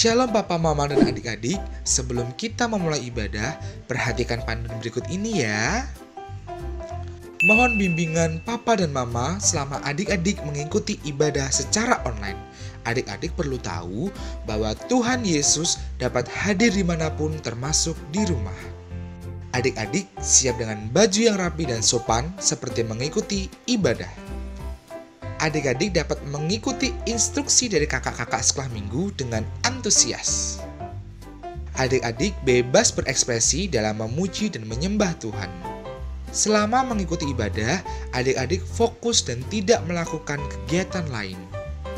Shalom Papa, Mama, dan adik-adik. Sebelum kita memulai ibadah, perhatikan panduan berikut ini ya. Mohon bimbingan Papa dan Mama selama adik-adik mengikuti ibadah secara online. Adik-adik perlu tahu bahwa Tuhan Yesus dapat hadir dimanapun termasuk di rumah. Adik-adik siap dengan baju yang rapi dan sopan seperti mengikuti ibadah. Adik-adik dapat mengikuti instruksi dari kakak-kakak sekolah minggu dengan antusias. Adik-adik bebas berekspresi dalam memuji dan menyembah Tuhan. Selama mengikuti ibadah, adik-adik fokus dan tidak melakukan kegiatan lain.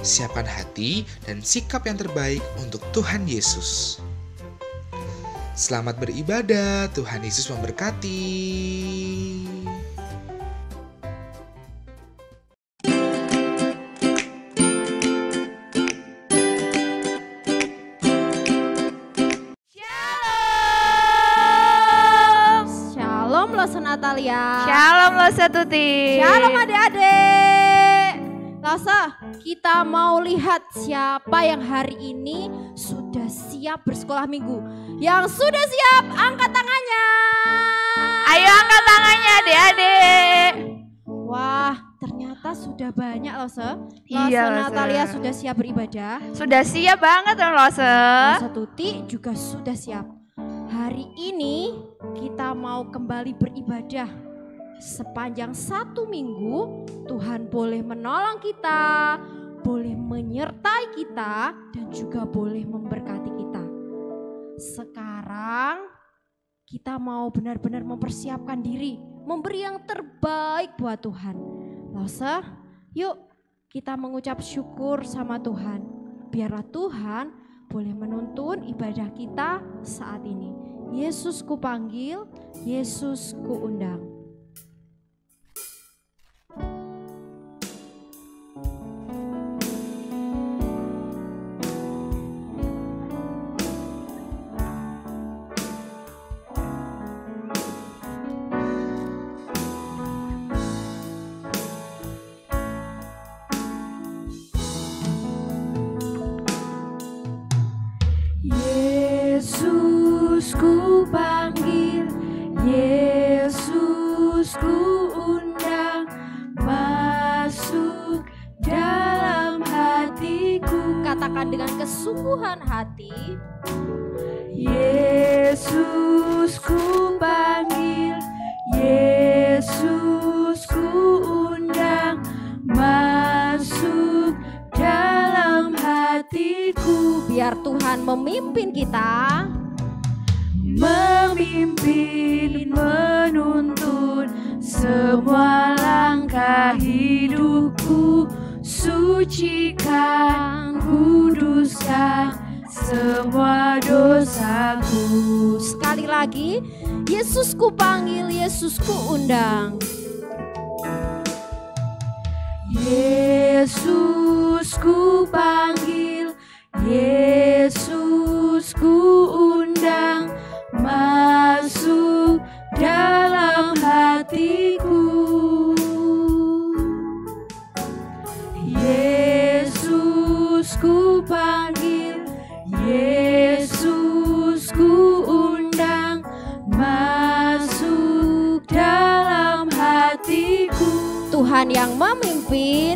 Siapkan hati dan sikap yang terbaik untuk Tuhan Yesus. Selamat beribadah, Tuhan Yesus memberkati. Lose Natalia. Shalom Lose Tuti. Shalom adik-adik. Lose, kita mau lihat siapa yang hari ini sudah siap bersekolah minggu. Yang sudah siap, angkat tangannya. Ayo angkat tangannya adik-adik. Wah, ternyata sudah banyak Lose. Iya, Lose. Natalia sudah siap beribadah. Sudah siap banget Lose. Lose Tuti juga sudah siap. Hari ini kita mau kembali beribadah. Sepanjang 1 minggu Tuhan boleh menolong kita, boleh menyertai kita, dan juga boleh memberkati kita. Sekarang kita mau benar-benar mempersiapkan diri, memberi yang terbaik buat Tuhan. Lose, yuk kita mengucap syukur sama Tuhan. Biarlah Tuhan boleh menuntun ibadah kita saat ini. Yesus ku panggil, Yesus ku undang. Yesus ku panggil, Yesus ku undang, masuk dalam hatiku. Katakan dengan kesungguhan hati. Yesus ku panggil, Yesus ku undang, masuk dalam hatiku. Biar Tuhan memimpin kita, memimpin, menuntun semua langkah hidupku, sucikan, kuduskan semua dosaku. sekali lagi, Yesus ku panggil, Yesus ku undang. Yesus ku panggil, Yesus ku undang, masuk dalam hatiku. Yesus ku panggil, Yesus ku undang, masuk dalam hatiku. Tuhan yang memimpin,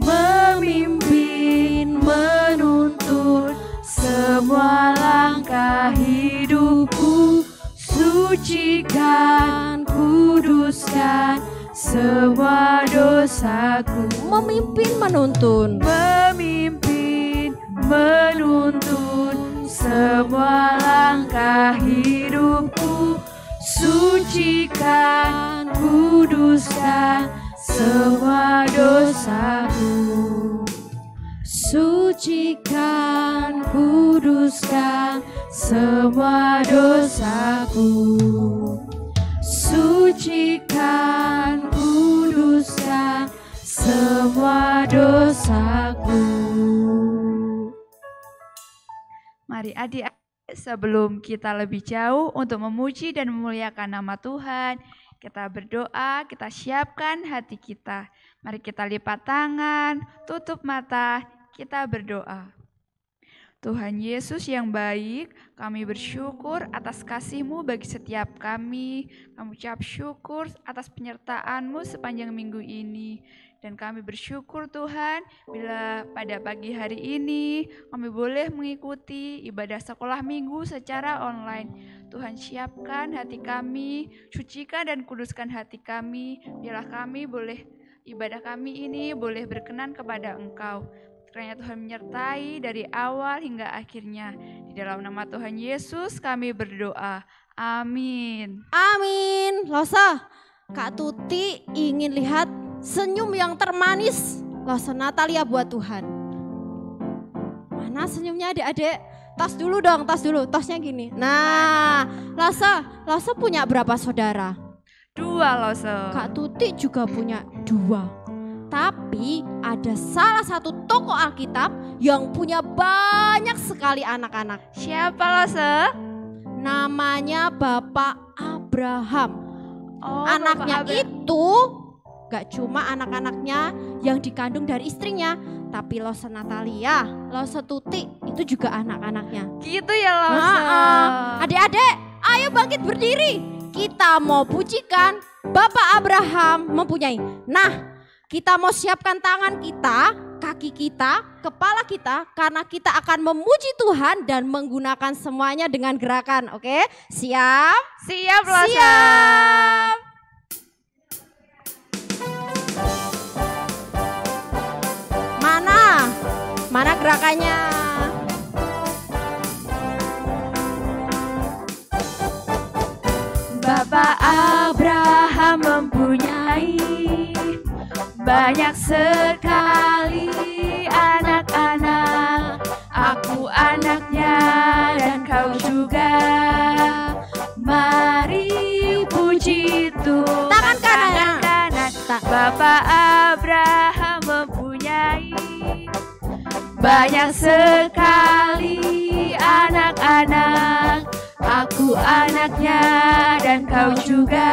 memimpin, menuntun semua langkah hidupku, sucikan, kuduskan semua dosaku. memimpin, menuntun. Memimpin, menuntun semua langkah hidupku, sucikan, kuduskan semua dosaku. Sucikan, kuduskan semua dosaku. Sucikan, kuduskan semua dosaku. Mari adik-adik, sebelum kita lebih jauh untuk memuji dan memuliakan nama Tuhan, kita berdoa, kita siapkan hati kita. Mari kita lipat tangan, tutup mata, kita berdoa. Tuhan Yesus yang baik, kami bersyukur atas kasih-Mu bagi setiap kami. Kami ucap syukur atas penyertaan-Mu sepanjang minggu ini. Dan kami bersyukur Tuhan, bila pada pagi hari ini kami boleh mengikuti ibadah sekolah minggu secara online. Tuhan siapkan hati kami, sucikan dan kuduskan hati kami, biarlah kami boleh, ibadah kami ini boleh berkenan kepada Engkau. Kiranya Tuhan menyertai dari awal hingga akhirnya. Di dalam nama Tuhan Yesus kami berdoa. Amin. Amin. Losa, Kak Tuti ingin lihat senyum yang termanis Losa Natalia buat Tuhan. Mana senyumnya adik-adik? Tas dulu dong, tas dulu. Tasnya gini. Nah, Losa punya berapa saudara? 2 Losa. Kak Tuti juga punya 2. Tapi ada salah satu tokoh Alkitab yang punya banyak sekali anak-anak. Siapa Losa? Namanya Bapak Abraham. Oh, Anaknya Bapak itu gak cuma anak-anaknya yang dikandung dari istrinya, tapi Losa Natalia, Losa Tuti itu juga anak-anaknya. Gitu ya Losa. Adik-adik, ayo bangkit berdiri. Kita mau pujikan Bapak Abraham mempunyai. Nah, kita mau siapkan tangan kita, kaki kita, kepala kita, karena kita akan memuji Tuhan dan menggunakan semuanya dengan gerakan. Oke, siap? Siap Losa. Siap. Mana gerakannya? Bapak Abraham mempunyai banyak sekali anak-anak. Aku anaknya dan kau juga. Mari puji Tuhan. Tangan kanan. Bapak Abraham mempunyai banyak sekali anak-anak. Aku anaknya dan kau juga.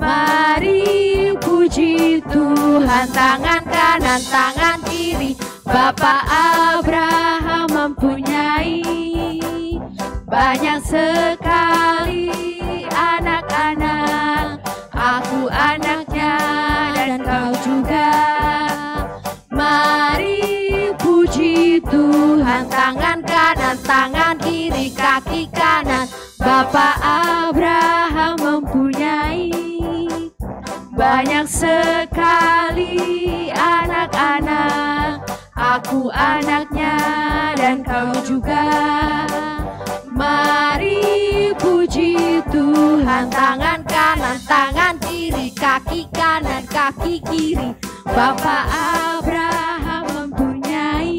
Mari puji Tuhan. Tangan kanan, tangan kiri. Bapak Abraham mempunyai banyak sekali anak-anak. Aku anaknya dan kau juga. Mari puji Tuhan. Tangan kanan, tangan kiri, kaki kanan. Bapak Abraham mempunyai banyak sekali anak-anak. Aku anaknya dan kau juga. Mari puji Tuhan. Tangan kanan, tangan kiri, kaki kanan, kaki kiri. Bapak Abraham mempunyai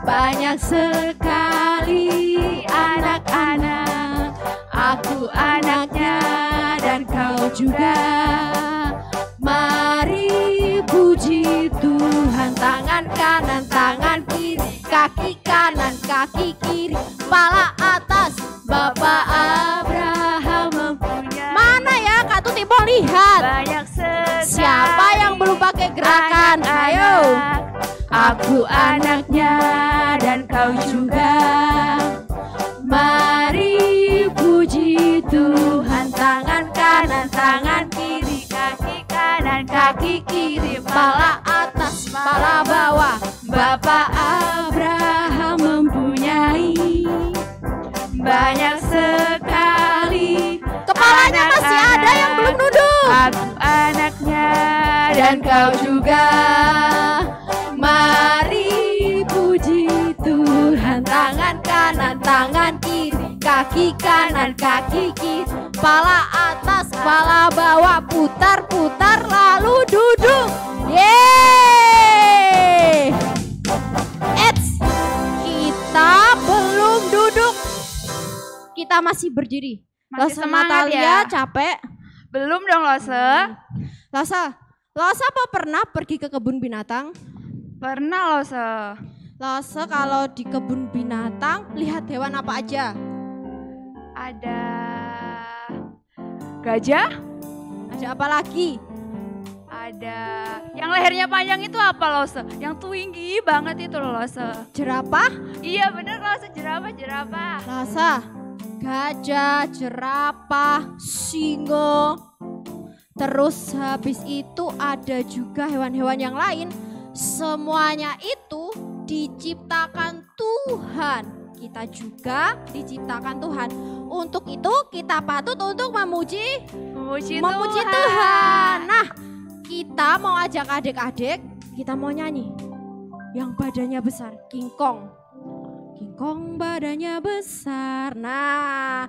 banyak sekali anak-anak. Aku anaknya dan kau juga. Mari puji Tuhan. Tangan kanan, tangan kiri, kaki kanan, kaki kiri, kepala atas. Bapak Abraham mempunyai. Mana ya Kak Tuti mau lihat? Banyak sekali. Siapa yang belum pakai gerakan? Ayo. Aku anaknya dan kau juga. Mari puji Tuhan. Tangan kanan, tangan kiri, kaki kanan, kaki kiri, kepala atas, kepala bawah. Bapak Abraham mempunyai banyak sekali. Kepalanya masih ada yang belum duduk. Aku anaknya dan kau juga. Mari puji Tuhan. Tangan kanan, tangan kiri, kaki kanan, kaki kiri, kepala atas, kepala bawah, putar-putar lalu duduk. Yeay! Eits, kita belum duduk. Kita masih berdiri. Losa semangat Natalia ya. capek. Belum dong Losa. Losa apa pernah pergi ke kebun binatang? Pernah Losa. Losa kalau di kebun binatang lihat hewan apa aja? Ada gajah, Ada apa lagi? ada Ada. Yang lehernya panjang itu apa Lose? Yang tinggi banget itu loh Lose. Jerapah? Iya bener Lose, jerapah. Lasa, gajah, jerapah, singa. Terus habis itu ada juga hewan-hewan yang lain. Semuanya itu diciptakan Tuhan. Kita juga diciptakan Tuhan. Untuk itu kita patut untuk memuji Tuhan. Nah, kita mau ajak adik-adik, kita mau nyanyi. Yang badannya besar, King Kong. King Kong badannya besar. Nah,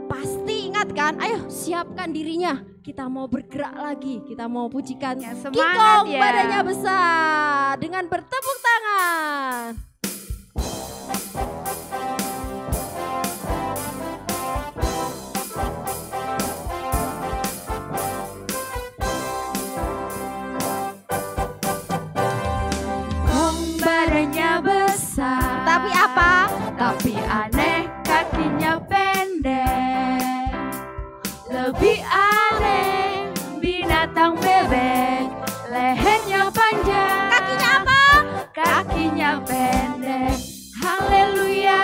pasti ingat kan? Ayo siapkan dirinya. Kita mau bergerak lagi. Kita mau pujikan Ya, King semangat Kong ya. badannya besar dengan bertepuk tangan. Kong badannya besar. Tapi apa? Tapi aneh kakinya pendek. Lebih aneh binatang bebek. Lehernya panjang. Kakinya apa? Kakinya pendek. Haleluya.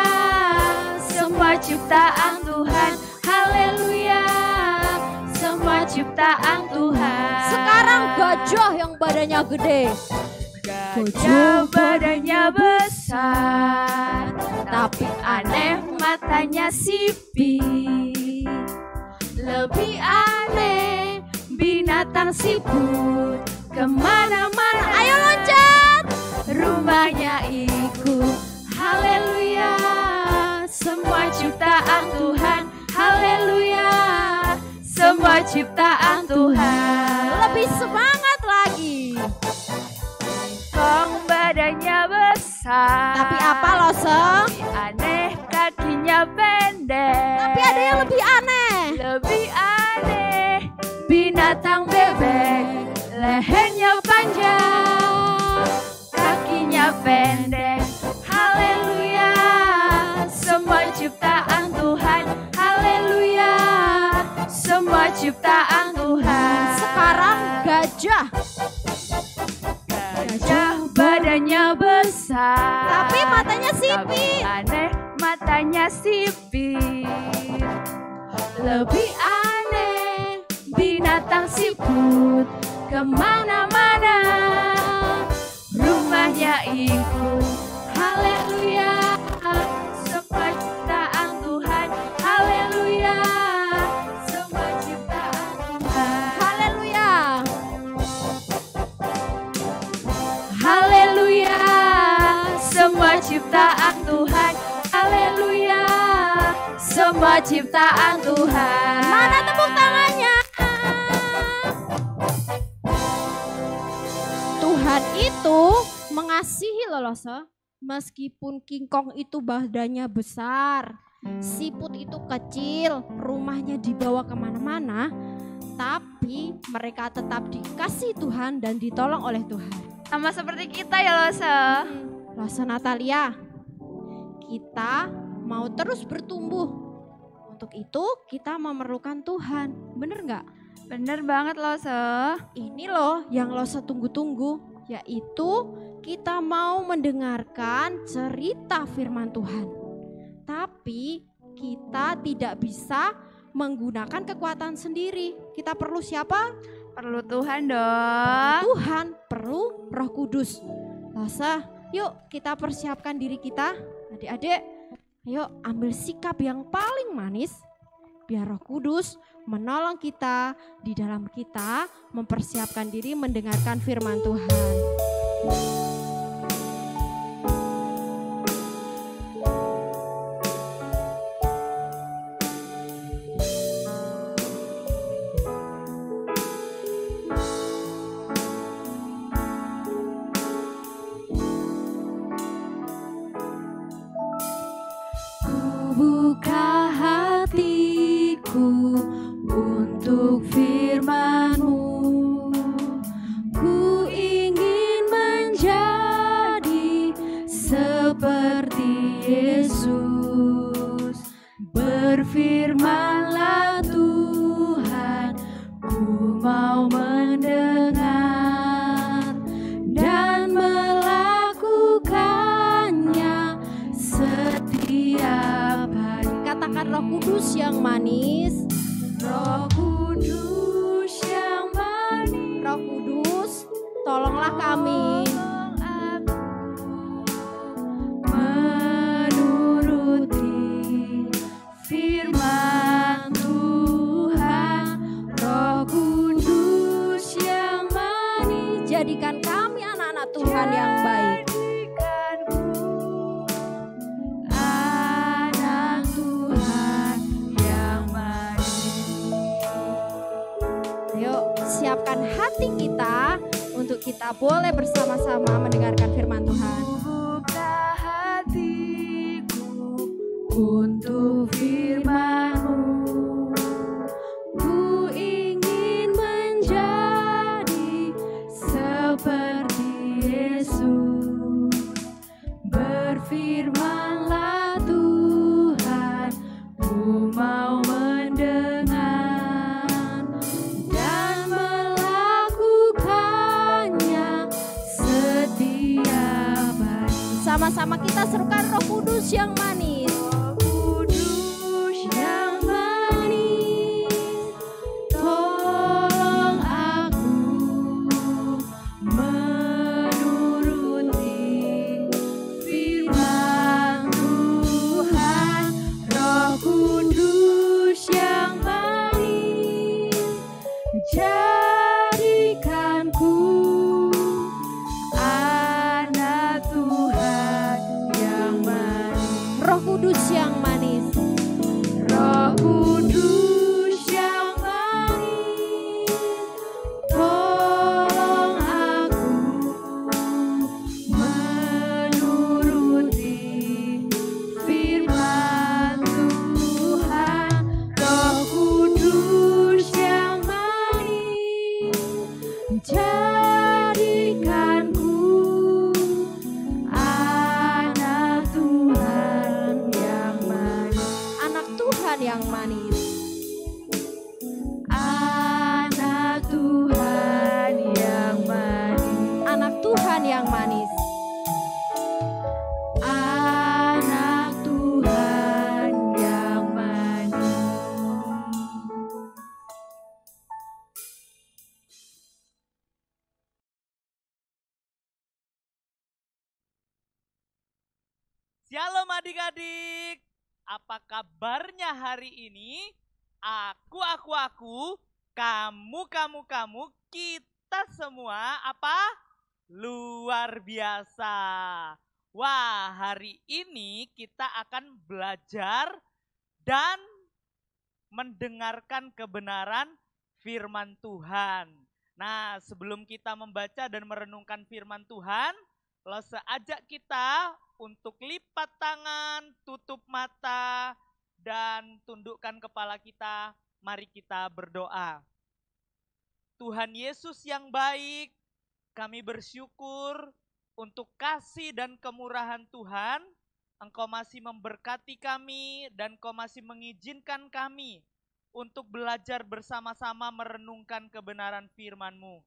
Semua ciptaan Tuhan. Haleluya. Semua ciptaan Tuhan. Sekarang gajah yang badannya gede. Gajah badannya besar, tapi aneh matanya sipit. Lebih aneh binatang siput, kemana-mana. Ayo loncat. Rumahnya ikut. Haleluya. Semua ciptaan Tuhan. Haleluya. Semua ciptaan Tuhan. Lebih semangat lagi. Kong badannya besar. Tapi apa Lose? Tapi aneh kakinya pendek. Tapi ada yang lebih aneh. Lebih aneh binatang bebek. Lehernya panjang, kakinya pendek. Haleluya. Semua ciptaan Tuhan. Haleluya. Semua ciptaan Tuhan. Sekarang gajah. Gajah badannya besar, Tapi matanya tapi sipit. aneh matanya sipit. Lebih aneh binatang siput, kemana-mana rumahnya ikut. Haleluya. Semua ciptaan Tuhan. Haleluya. Semua ciptaan Tuhan. Haleluya. Haleluya. Semua ciptaan Tuhan. Haleluya. Semua ciptaan Tuhan. Mana tepuk tangannya? Tuhan itu mengasihi loh Lose. Meskipun King Kong itu badannya besar, siput itu kecil, rumahnya dibawa kemana-mana, tapi mereka tetap dikasih Tuhan dan ditolong oleh Tuhan. Sama seperti kita ya Lose. Lose Natalia, kita mau terus bertumbuh. Untuk itu kita memerlukan Tuhan, bener nggak? Bener banget Lose. Ini loh yang Lose tunggu-tunggu, yaitu kita mau mendengarkan cerita firman Tuhan. Tapi kita tidak bisa menggunakan kekuatan sendiri. Kita perlu siapa? Perlu Tuhan dong. Tuhan, perlu Roh Kudus. Lose, yuk kita persiapkan diri kita. Adik-adik, ayo ambil sikap yang paling manis. Biar Roh Kudus menolong kita di dalam kita mempersiapkan diri mendengarkan firman Tuhan. Buka hatiku untuk firman-Mu. Ku ingin menjadi seperti Yesus. Berfirmanlah Tuhan, ku mau mendengar. Kudus yang manis, Roh Kudus yang manis, Roh Kudus, tolonglah kami tolong aku menuruti firman Tuhan. Roh Kudus yang manis, jadikan kami anak-anak Tuhan yang baik. jadikanku anak Tuhan yang manis. Yuk, siapkan hati kita untuk kita boleh bersama-sama mendengarkan firman Tuhan. Buka hatiku untuk firman-Mu. Ku ingin menjadi seperti Yesus. Berfirmanlah Tuhan, ku mau mendengar dan melakukannya setiap hari. Sama-sama kita serukan Roh Kudus yang manis. Roh Kudus yang manis, tolong aku menuruti firman Tuhan. Roh Kudus yang manis, jadikanku anak Tuhan yang manis. Roh Kudus yang manis. Roh Kudus yang manis, tolong aku menuruti firman Tuhan. Roh Kudus yang manis, jadikanku anak Tuhan yang manis. Anak Tuhan yang manis. Anak Tuhan yang manis. Anak Tuhan yang manis. Anak Tuhan yang manis. Shalom adik-adik, apa kabarnya hari ini? Aku, kamu, kita semua apa? Luar biasa. Wah, hari ini kita akan belajar dan mendengarkan kebenaran firman Tuhan. Nah, sebelum kita membaca dan merenungkan firman Tuhan, Lose ajak kita untuk lipat tangan, tutup mata, dan tundukkan kepala kita. Mari kita berdoa. Tuhan Yesus yang baik, kami bersyukur untuk kasih dan kemurahan Tuhan. Engkau masih memberkati kami dan Engkau masih mengizinkan kami untuk belajar bersama-sama merenungkan kebenaran firman-Mu.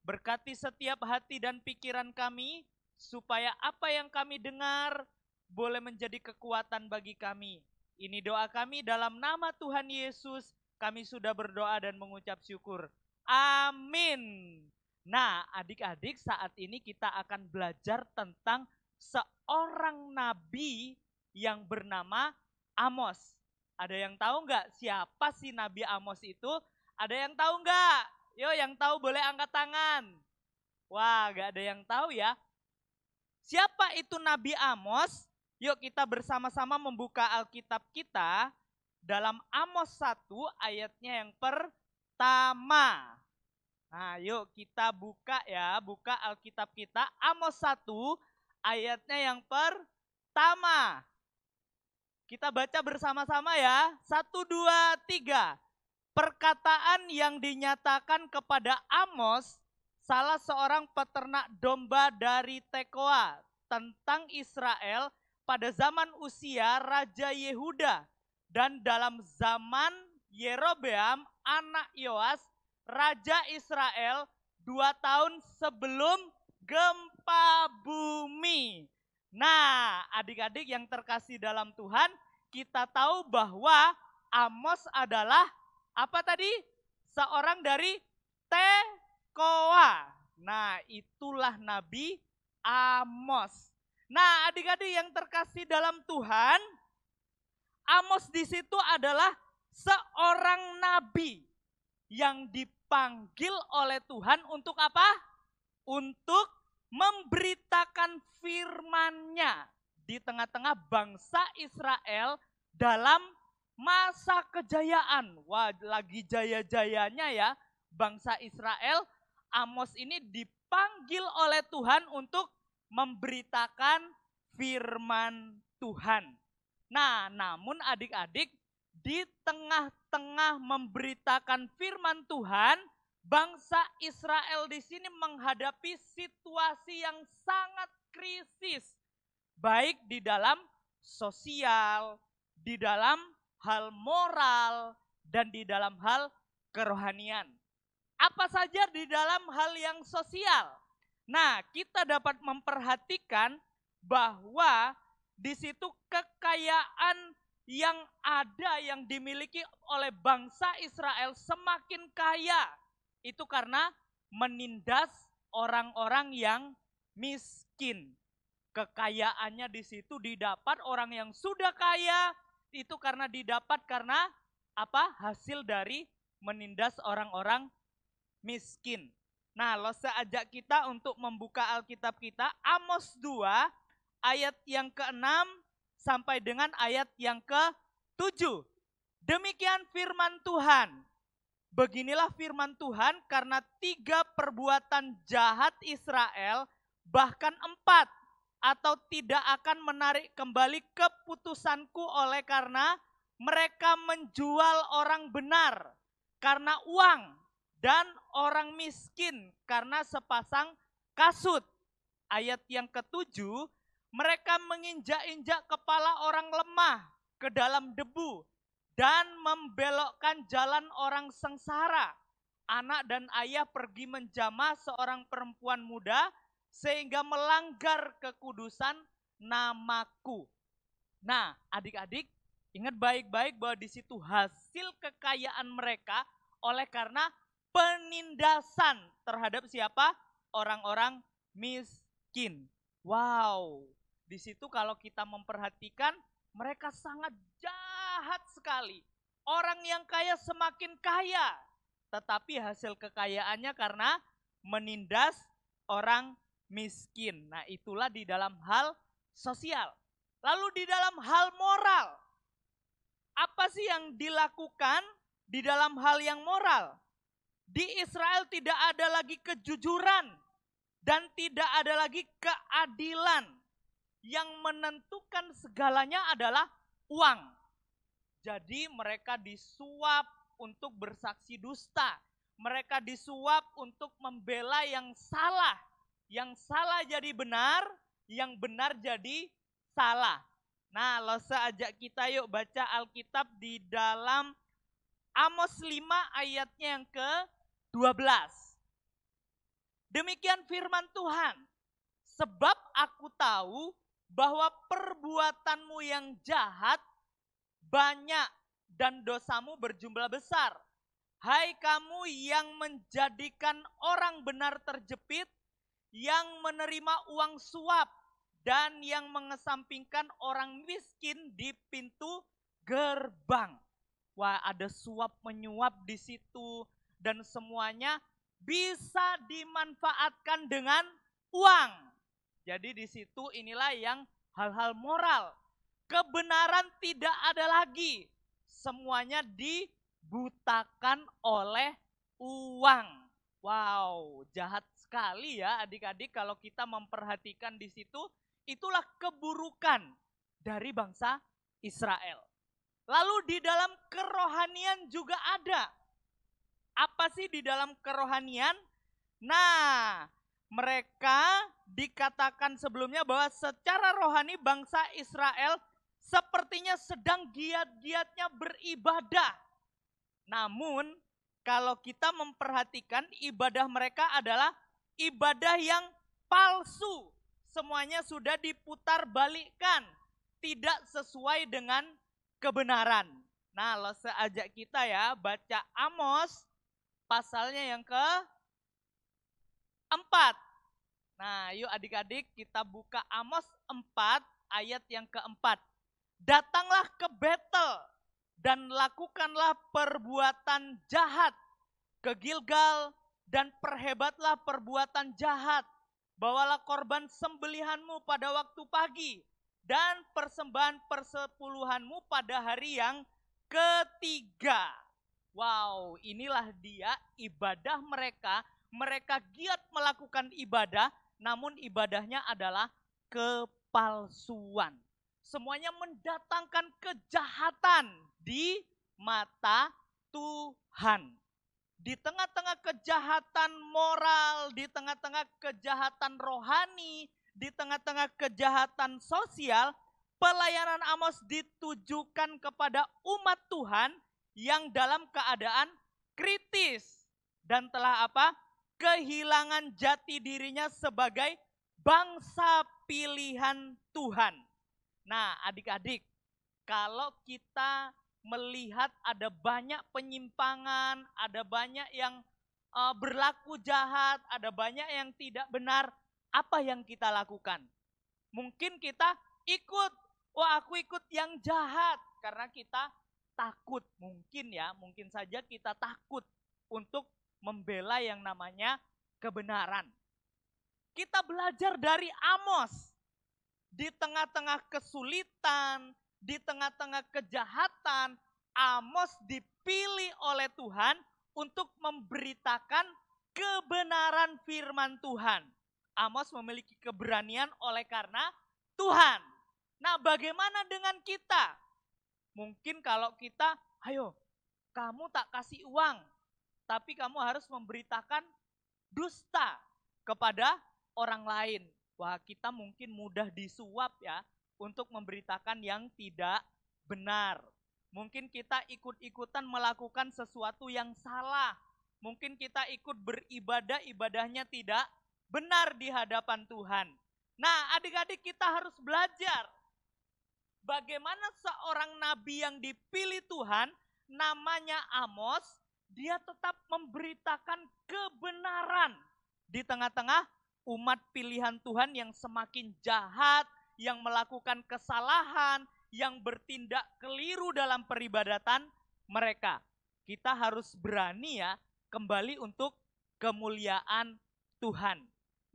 Berkati setiap hati dan pikiran kami, supaya apa yang kami dengar boleh menjadi kekuatan bagi kami. Ini doa kami dalam nama Tuhan Yesus, kami sudah berdoa dan mengucap syukur. Amin. Nah, adik-adik, saat ini kita akan belajar tentang seorang nabi yang bernama Amos. Ada yang tahu nggak siapa sih Nabi Amos itu? Ada yang tahu nggak? Yo, yang tahu boleh angkat tangan. Wah, nggak ada yang tahu ya. Siapa itu Nabi Amos? Yuk kita bersama-sama membuka Alkitab kita dalam Amos 1 ayatnya yang pertama. Nah, yuk kita buka ya, buka Alkitab kita Amos 1 ayatnya yang pertama. Kita baca bersama-sama ya. 1, 2, 3. Perkataan yang dinyatakan kepada Amos, salah seorang peternak domba dari Tekoa, tentang Israel pada zaman Usia Raja Yehuda dan dalam zaman Yerobeam anak Yoas Raja Israel 2 tahun sebelum gempa bumi. Nah, adik-adik yang terkasih dalam Tuhan, kita tahu bahwa Amos adalah apa tadi? Seorang dari Tekoa. Nah, itulah Nabi Amos. Nah, adik-adik yang terkasih dalam Tuhan, Amos di situ adalah seorang nabi yang dipanggil oleh Tuhan untuk apa? Untuk memberitakan firman-Nya di tengah-tengah bangsa Israel dalam masa kejayaan. Wah, lagi jaya-jayanya ya bangsa Israel. Amos ini dipanggil oleh Tuhan untuk memberitakan firman Tuhan. Nah, namun adik-adik, di tengah-tengah memberitakan firman Tuhan, bangsa Israel di sini menghadapi situasi yang sangat krisis, baik di dalam sosial, di dalam hal moral, dan di dalam hal kerohanian. Apa saja di dalam hal yang sosial? Nah, kita dapat memperhatikan bahwa di situ kekayaan yang ada yang dimiliki oleh bangsa Israel semakin kaya. Itu karena menindas orang-orang yang miskin. Kekayaannya di situ didapat orang yang sudah kaya, itu karena didapat karena apa? Hasil dari menindas orang-orang miskin. Nah, Lose ajak kita untuk membuka Alkitab kita, Amos 2 ayat yang ke-6 sampai dengan ayat yang ke-7. Demikian firman Tuhan. Beginilah firman Tuhan, karena 3 perbuatan jahat Israel, bahkan 4, atau tidak akan menarik kembali keputusanku oleh karena mereka menjual orang benar karena uang, dan orang miskin karena sepasang kasut. Ayat yang ke-7, mereka menginjak-injak kepala orang lemah ke dalam debu dan membelokkan jalan orang sengsara. Anak dan ayah pergi menjamah seorang perempuan muda sehingga melanggar kekudusan namaku. Nah, adik-adik, ingat baik-baik bahwa di situ hasil kekayaan mereka oleh karena penindasan terhadap siapa? Orang-orang miskin. Wow, di situ kalau kita memperhatikan mereka sangat jahat sekali. Orang yang kaya semakin kaya, tetapi hasil kekayaannya karena menindas orang miskin. Nah, itulah di dalam hal sosial. Lalu di dalam hal moral, apa sih yang dilakukan di dalam hal yang moral? Di Israel tidak ada lagi kejujuran dan tidak ada lagi keadilan. Yang menentukan segalanya adalah uang. Jadi mereka disuap untuk bersaksi dusta. Mereka disuap untuk membela yang salah. Yang salah jadi benar, yang benar jadi salah. Nah, Lose ajak kita yuk baca Alkitab di dalam Amos 5 ayatnya yang ke-12. Demikian firman Tuhan, sebab aku tahu bahwa perbuatanmu yang jahat banyak dan dosamu berjumlah besar. Hai kamu yang menjadikan orang benar terjepit, yang menerima uang suap, dan yang mengesampingkan orang miskin di pintu gerbang. Wah, ada suap menyuap di situ dan semuanya bisa dimanfaatkan dengan uang. Jadi di situ inilah yang hal-hal moral. Kebenaran tidak ada lagi. Semuanya dibutakan oleh uang. Wow, jahat sekali ya adik-adik kalau kita memperhatikan di situ. Itulah keburukan dari bangsa Israel. Lalu di dalam kerohanian juga ada. Apa sih di dalam kerohanian? Nah, mereka dikatakan sebelumnya bahwa secara rohani bangsa Israel sepertinya sedang giat-giatnya beribadah. Namun, kalau kita memperhatikan ibadah mereka adalah ibadah yang palsu. Semuanya sudah diputar balikkan, tidak sesuai dengan kebenaran. Nah, Lose ajak kita ya baca Amos pasalnya yang keempat. Nah, yuk adik-adik kita buka Amos 4 ayat yang keempat. Datanglah ke Betel dan lakukanlah perbuatan jahat ke Gilgal dan perhebatlah perbuatan jahat. Bawalah korban sembelihanmu pada waktu pagi dan persembahan persepuluhanmu pada hari yang ketiga. Wow, inilah dia ibadah mereka. Mereka giat melakukan ibadah, namun ibadahnya adalah kepalsuan. Semuanya mendatangkan kejahatan di mata Tuhan. Di tengah-tengah kejahatan moral, di tengah-tengah kejahatan rohani, di tengah-tengah kejahatan sosial, pelayanan Amos ditujukan kepada umat Tuhan yang dalam keadaan kritis dan telah apa? Kehilangan jati dirinya sebagai bangsa pilihan Tuhan. Nah, adik-adik, kalau kita melihat ada banyak penyimpangan, ada banyak yang berlaku jahat, ada banyak yang tidak benar, apa yang kita lakukan? Mungkin kita ikut, wah aku ikut yang jahat karena kita takut. Mungkin ya, mungkin saja kita takut untuk membela yang namanya kebenaran. Kita belajar dari Amos. Di tengah-tengah kesulitan, di tengah-tengah kejahatan, Amos dipilih oleh Tuhan untuk memberitakan kebenaran firman Tuhan. Amos memiliki keberanian oleh karena Tuhan. Nah, bagaimana dengan kita? Mungkin kalau kita, ayo, kamu tak kasih uang, tapi kamu harus memberitakan dusta kepada orang lain. Wah, kita mungkin mudah disuap ya untuk memberitakan yang tidak benar. Mungkin kita ikut-ikutan melakukan sesuatu yang salah. Mungkin kita ikut beribadah, ibadahnya tidak benar di hadapan Tuhan. Nah, adik-adik kita harus belajar bagaimana seorang nabi yang dipilih Tuhan, namanya Amos, dia tetap memberitakan kebenaran di tengah-tengah umat pilihan Tuhan yang semakin jahat, yang melakukan kesalahan, yang bertindak keliru dalam peribadatan mereka. Kita harus berani ya kembali untuk kemuliaan Tuhan.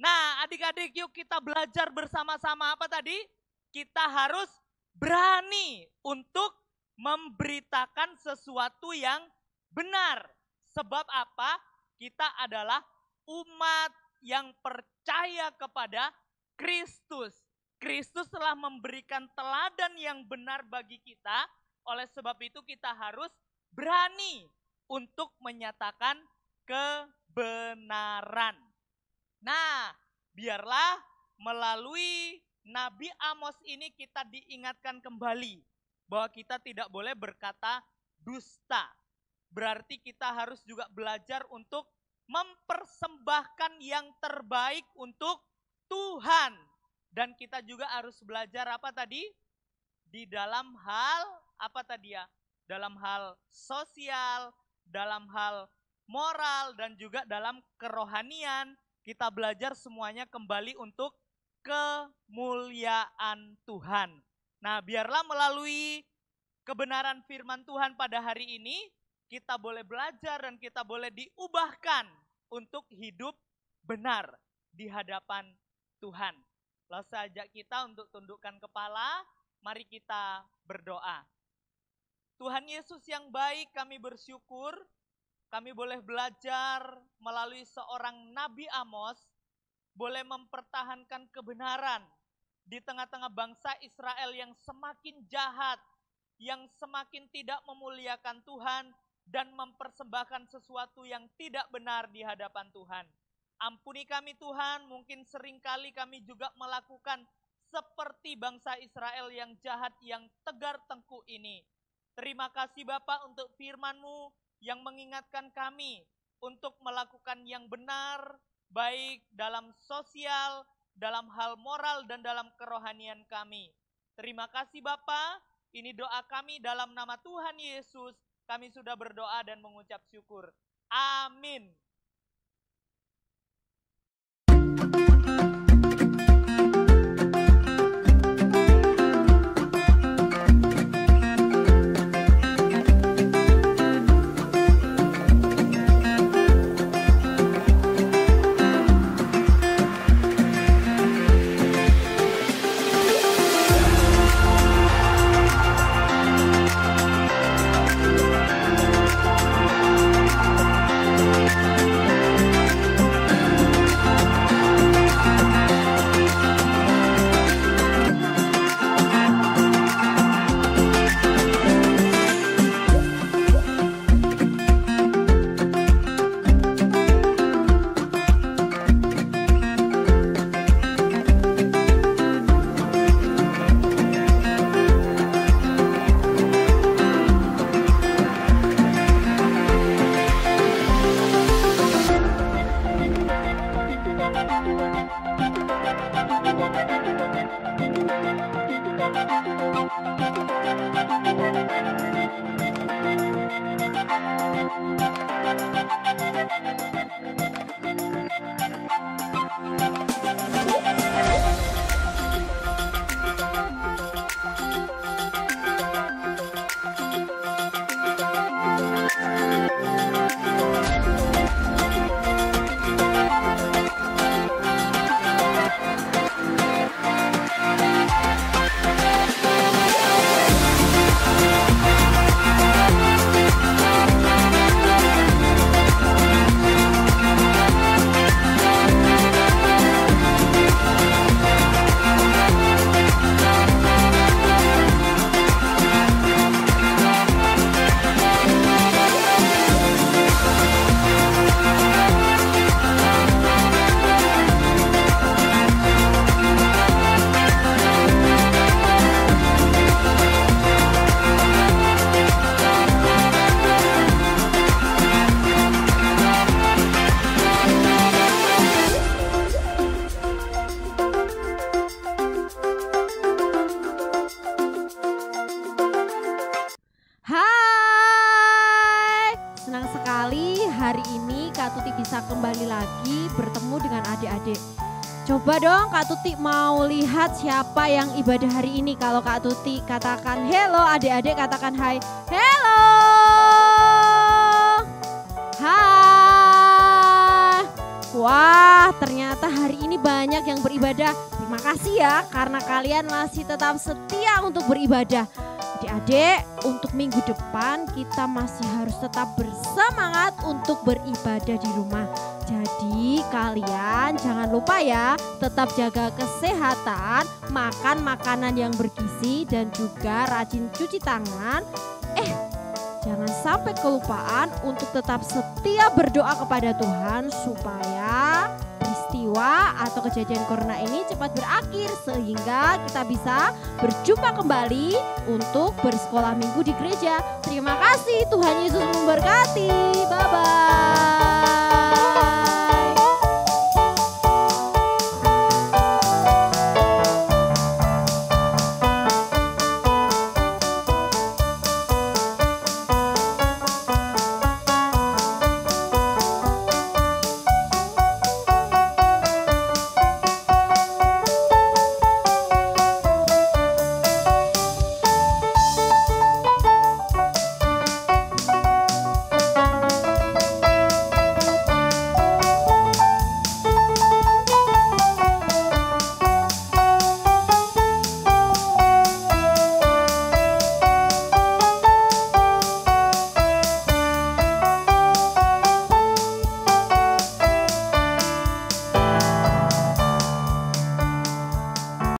Nah, adik-adik yuk kita belajar bersama-sama apa tadi? Kita harus berani untuk memberitakan sesuatu yang benar. Sebab apa? Kita adalah umat yang percaya kepada Kristus. Kristus telah memberikan teladan yang benar bagi kita. Oleh sebab itu kita harus berani untuk menyatakan kebenaran. Nah, biarlah melalui Nabi Amos ini kita diingatkan kembali bahwa kita tidak boleh berkata dusta. Berarti kita harus juga belajar untuk mempersembahkan yang terbaik untuk Tuhan. Dan kita juga harus belajar apa tadi? Di dalam hal, apa tadi ya? Dalam hal sosial, dalam hal moral, dan juga dalam kerohanian. Kita belajar semuanya kembali untuk kemuliaan Tuhan. Nah, biarlah melalui kebenaran firman Tuhan pada hari ini, kita boleh belajar dan kita boleh diubahkan untuk hidup benar di hadapan Tuhan. Lalu saya ajak kita untuk tundukkan kepala, mari kita berdoa. Tuhan Yesus yang baik, kami bersyukur, kami boleh belajar melalui seorang Nabi Amos, boleh mempertahankan kebenaran di tengah-tengah bangsa Israel yang semakin jahat, yang semakin tidak memuliakan Tuhan, dan mempersembahkan sesuatu yang tidak benar di hadapan Tuhan. Ampuni kami Tuhan, mungkin seringkali kami juga melakukan seperti bangsa Israel yang jahat, yang tegar tengkuk ini. Terima kasih Bapak untuk firman-Mu yang mengingatkan kami untuk melakukan yang benar, baik dalam sosial, dalam hal moral, dan dalam kerohanian kami. Terima kasih Bapak, Ini doa kami dalam nama Tuhan Yesus. Kami sudah berdoa dan mengucap syukur. Amin. Senang sekali hari ini Kak Tuti bisa kembali lagi bertemu dengan adik-adik. Coba dong Kak Tuti mau lihat siapa yang ibadah hari ini. Kalau Kak Tuti katakan hello, adik-adik katakan hai. Hello. Hai. Wah, ternyata hari ini banyak yang beribadah. Terima kasih ya karena kalian masih tetap setia untuk beribadah. Adik-adik, untuk minggu depan kita masih harus tetap bersemangat untuk beribadah di rumah. Jadi kalian jangan lupa ya, tetap jaga kesehatan, makan makanan yang bergizi dan juga rajin cuci tangan. Jangan sampai kelupaan untuk tetap setia berdoa kepada Tuhan supaya peristiwa atau kejadian corona ini cepat berakhir sehingga kita bisa berjumpa kembali untuk bersekolah minggu di gereja. Terima kasih, Tuhan Yesus memberkati. Bye-bye.